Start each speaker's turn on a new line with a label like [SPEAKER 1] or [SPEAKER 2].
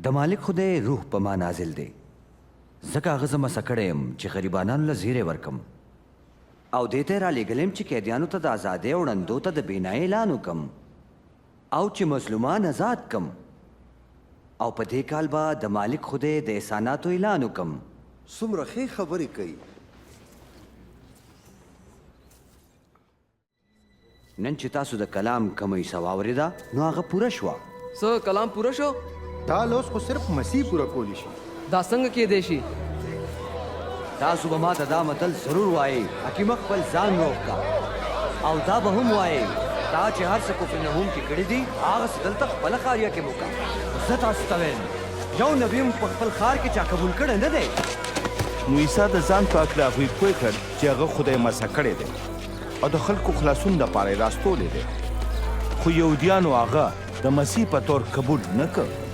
[SPEAKER 1] د مالک خدای روح په ما نازل دی ځکه هغه زه مسه کړی یم چې غریبانانو له زیری ورکم او دې ته یې رالیږلی یم چې قیدیانو ته د ازادۍ او ړندو ته د بینایۍ اعلان وکم او چې مظلومان آزاد کم او په دې کال به د مالک خدای د احساناتو اعلان وکم.
[SPEAKER 2] څومره ښې خبرې کوي.
[SPEAKER 1] نن چې تاسو د کلام کومه حصه واورېده نو هغه پوره شوه.
[SPEAKER 3] څه کلام پوره شو؟
[SPEAKER 4] دا لوس خو صرف مسیح پوره کولی شي.
[SPEAKER 3] دا څنګه کېدی شي؟
[SPEAKER 1] تاسو به ما ته دا متل ضرور وایئ حکیمه خپل ځان روغ کا او دا به هم وایئ تا چې هر څه کفر نهوم کې کړي دي هغسې دلته خپله خاریه کې وکړه. زه تاسو ته وایم یو نبي هم په خپل ښار کې چا قبول کړی نه دی.
[SPEAKER 5] نو عیسی د ځان په هکله هغوی پوه کړ چې هغه خدای مسح کړی دی او د خلکو خلاصون دپاره یې راستولی دی، خو یهودیانو هغه د مسیح په طور قبول نه کړ.